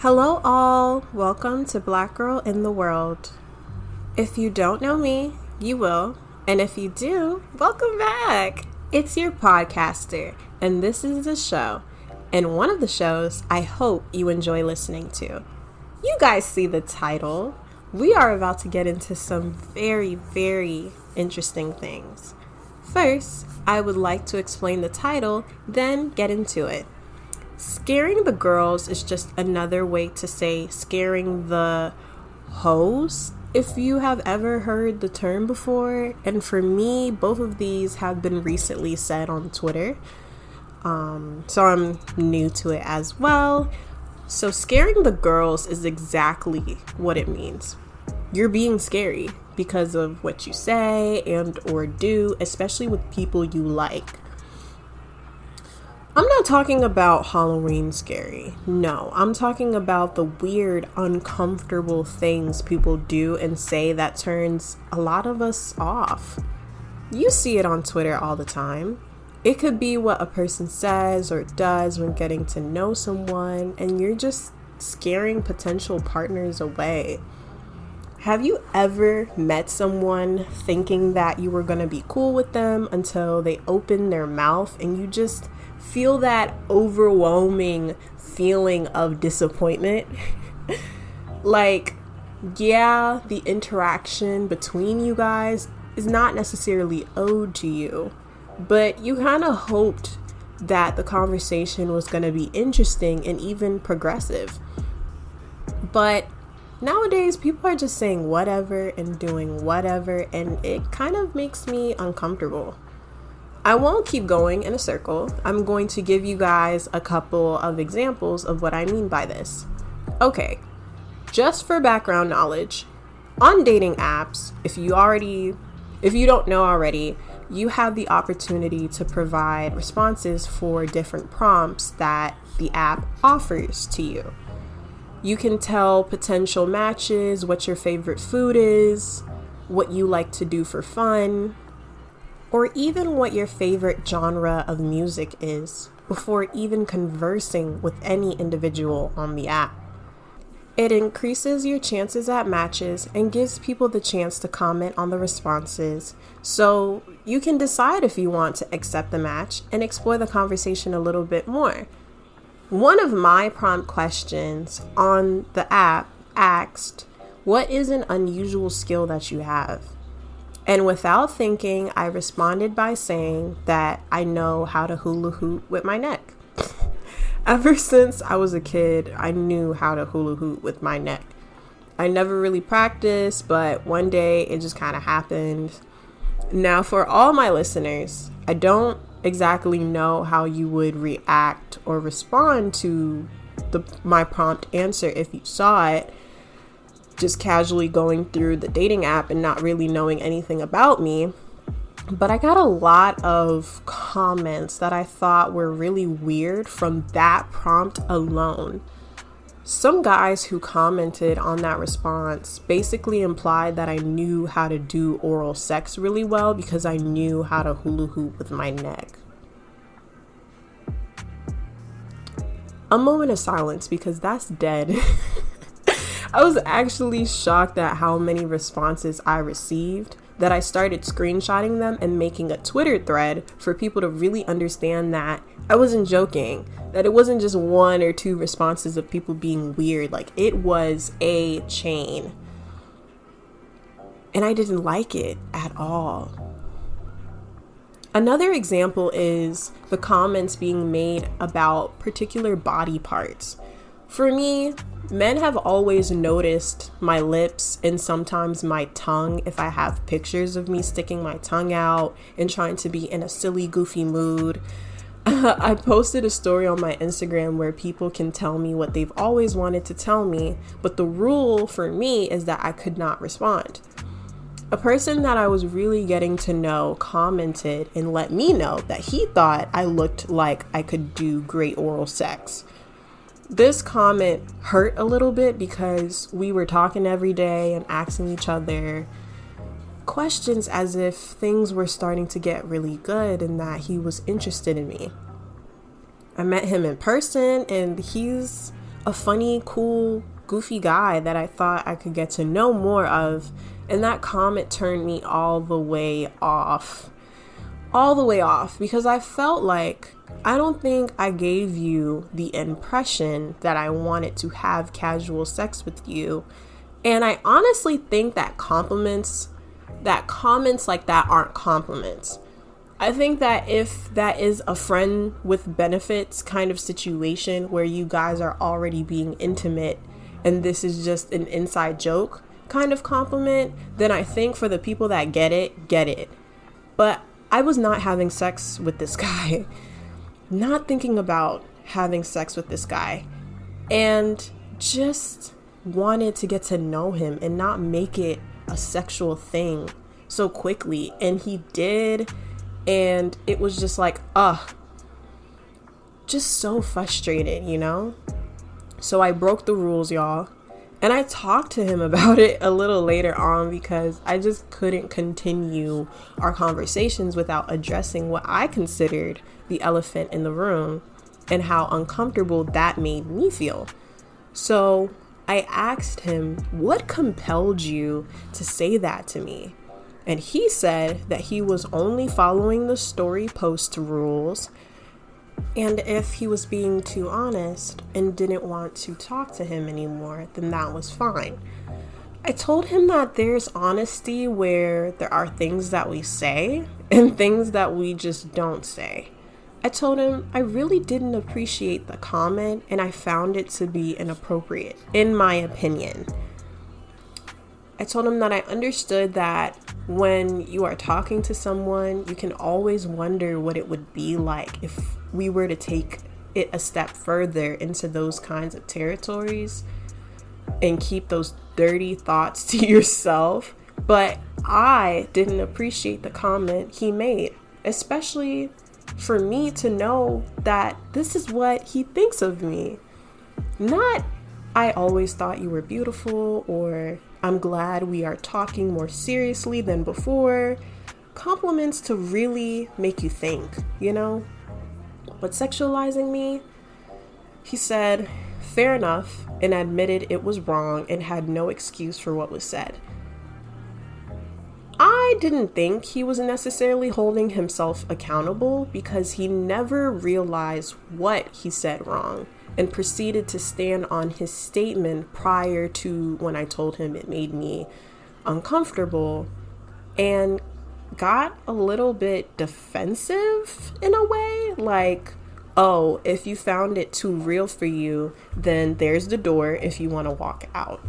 Hello, all. Welcome to Black Girl in the World. If you don't know me, you will. And if you do, welcome back. It's your podcaster, and this is the show. And one of the shows I hope you enjoy listening to. You guys see the title. We are about to get into some very, very interesting things. First, I would like to explain the title, then get into it. Scaring the girls is just another way to say scaring the hoes, if you have ever heard the term before. And for me, both of these have been recently said on Twitter. So I'm new to it as well. So scaring the girls is exactly what it means. You're being scary because of what you say and or do, especially with people you like. I'm not talking about Halloween scary. No, I'm talking about the weird, uncomfortable things people do and say that turns a lot of us off. You see it on Twitter all the time. It could be what a person says or does when getting to know someone, and you're just scaring potential partners away. Have you ever met someone thinking that you were going to be cool with them until they open their mouth and you just feel that overwhelming feeling of disappointment? Like, yeah, the interaction between you guys is not necessarily owed to you, but you kind of hoped that the conversation was going to be interesting and even progressive. But nowadays, people are just saying whatever and doing whatever, and it kind of makes me uncomfortable. I won't keep going in a circle. I'm going to give you guys a couple of examples of what I mean by this. Okay, just for background knowledge, on dating apps, if you don't know already, you have the opportunity to provide responses for different prompts that the app offers to you. You can tell potential matches what your favorite food is, what you like to do for fun, or even what your favorite genre of music is before even conversing with any individual on the app. It increases your chances at matches and gives people the chance to comment on the responses, so you can decide if you want to accept the match and explore the conversation a little bit more. One of my prompt questions on the app asked, "What is an unusual skill that you have?" And without thinking, I responded by saying that I know how to hula hoop with my neck. Ever since I was a kid, I knew how to hula hoop with my neck. I never really practiced, but one day it just kind of happened. Now, for all my listeners, I don't exactly know how you would react or respond to my prompt answer if you saw it, just casually going through the dating app and not really knowing anything about me. But I got a lot of comments that I thought were really weird from that prompt alone. Some guys who commented on that response basically implied that I knew how to do oral sex really well because I knew how to hula hoop with my neck. A moment of silence because that's dead. I was actually shocked at how many responses I received that I started screenshotting them and making a Twitter thread for people to really understand that I wasn't joking, that it wasn't just one or two responses of people being weird. Like, it was a chain. And I didn't like it at all. Another example is the comments being made about particular body parts. For me, men have always noticed my lips and sometimes my tongue if I have pictures of me sticking my tongue out and trying to be in a silly, goofy mood. I posted a story on my Instagram where people can tell me what they've always wanted to tell me, but the rule for me is that I could not respond. A person that I was really getting to know commented and let me know that he thought I looked like I could do great oral sex. This comment hurt a little bit because we were talking every day and asking each other questions as if things were starting to get really good and that he was interested in me. I met him in person and he's a funny, cool, goofy guy that I thought I could get to know more of. And that comment turned me all the way off. All the way off, because I felt like I don't think I gave you the impression that I wanted to have casual sex with you. And I honestly think that comments like that aren't compliments. I think that if that is a friend with benefits kind of situation where you guys are already being intimate and this is just an inside joke kind of compliment, then I think for the people that get it. But I was not having sex with this guy, not thinking about having sex with this guy, and just wanted to get to know him and not make it a sexual thing so quickly. And he did, and it was just like, just so frustrated, you know? So I broke the rules, y'all. And I talked to him about it a little later on because I just couldn't continue our conversations without addressing what I considered the elephant in the room and how uncomfortable that made me feel. So I asked him, what compelled you to say that to me? And he said that he was only following the story post rules. And if he was being too honest and didn't want to talk to him anymore, then that was fine. I told him that there's honesty where there are things that we say and things that we just don't say. I told him I really didn't appreciate the comment and I found it to be inappropriate, in my opinion. I told him that I understood that when you are talking to someone, you can always wonder what it would be like if we were to take it a step further into those kinds of territories and keep those dirty thoughts to yourself. But I didn't appreciate the comment he made, especially for me to know that this is what he thinks of me. Not, I always thought you were beautiful, or I'm glad we are talking more seriously than before. Compliments to really make you think, you know? But sexualizing me, he said, fair enough, and admitted it was wrong and had no excuse for what was said. I didn't think he was necessarily holding himself accountable because he never realized what he said wrong and proceeded to stand on his statement prior to when I told him it made me uncomfortable, and got a little bit defensive in a way, like, oh, if you found it too real for you, then there's the door if you want to walk out.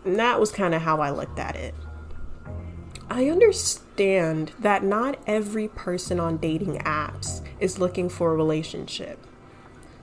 And that was kind of how I looked at it. I understand that not every person on dating apps is looking for a relationship.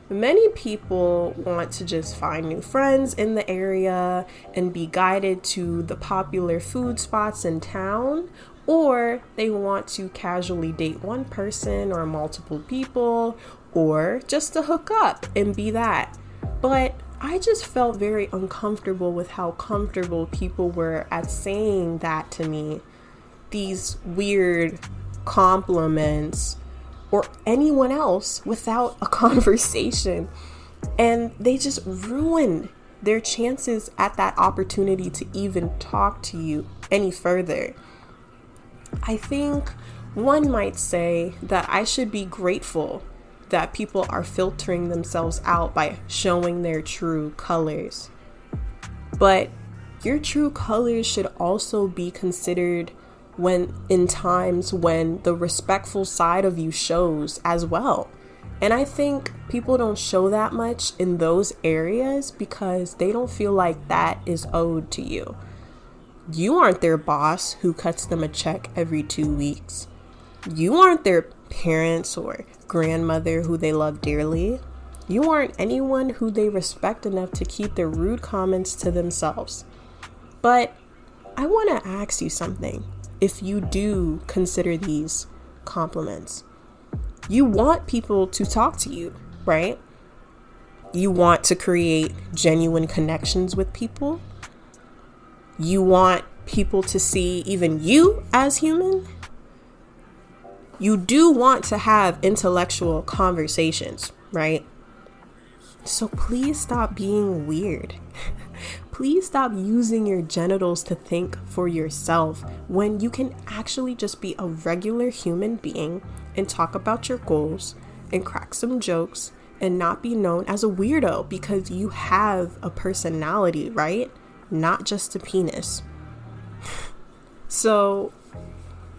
Many people want to just find new friends in the area and be guided to the popular food spots in town, or they want to casually date one person or multiple people, or just to hook up and be that. But I just felt very uncomfortable with how comfortable people were at saying that to me. These weird compliments, or anyone else, without a conversation. And they just ruined their chances at that opportunity to even talk to you any further. I think one might say that I should be grateful that people are filtering themselves out by showing their true colors. But your true colors should also be considered when in times when the respectful side of you shows as well. And I think people don't show that much in those areas because they don't feel like that is owed to you. You aren't their boss who cuts them a check every 2 weeks. You aren't their parents or grandmother who they love dearly. You aren't anyone who they respect enough to keep their rude comments to themselves. But I want to ask you something. If you do consider these compliments, you want people to talk to you, right? You want to create genuine connections with people. You want people to see even you as human. You do want to have intellectual conversations, right? So please stop being weird. Please stop using your genitals to think for yourself when you can actually just be a regular human being and talk about your goals and crack some jokes and not be known as a weirdo because you have a personality, right? Not just a penis. So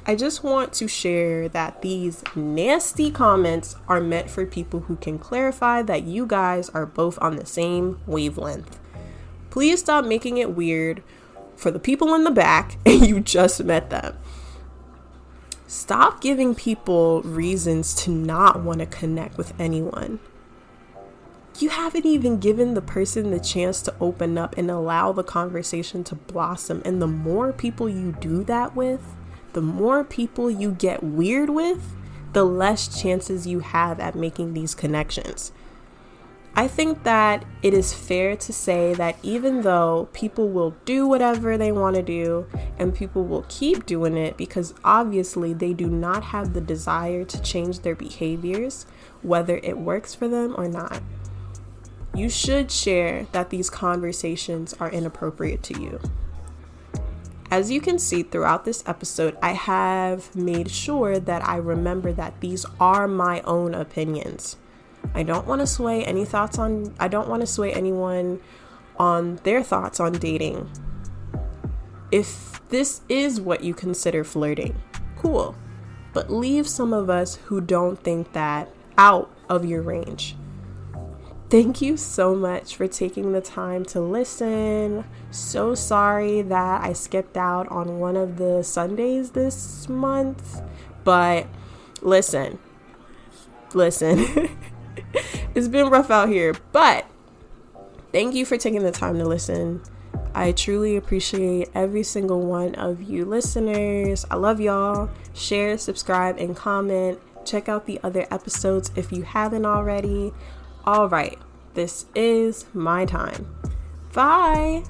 I just want to share that these nasty comments are meant for people who can clarify that you guys are both on the same wavelength. Please stop making it weird for the people in the back and you just met them. Stop giving people reasons to not want to connect with anyone. You haven't even given the person the chance to open up and allow the conversation to blossom. And the more people you do that with, the more people you get weird with, the less chances you have at making these connections. I think that it is fair to say that even though people will do whatever they want to do and people will keep doing it because obviously they do not have the desire to change their behaviors, whether it works for them or not, you should share that these conversations are inappropriate to you. As you can see throughout this episode, I have made sure that I remember that these are my own opinions. I don't want to sway anyone on their thoughts on dating. If this is what you consider flirting, cool. But leave some of us who don't think that out of your range. Thank you so much for taking the time to listen. So sorry that I skipped out on one of the Sundays this month, but listen. It's been rough out here, but thank you for taking the time to listen. I truly appreciate every single one of you listeners. I love y'all. Share, subscribe, and comment. Check out the other episodes if you haven't already. All right, this is my time. Bye.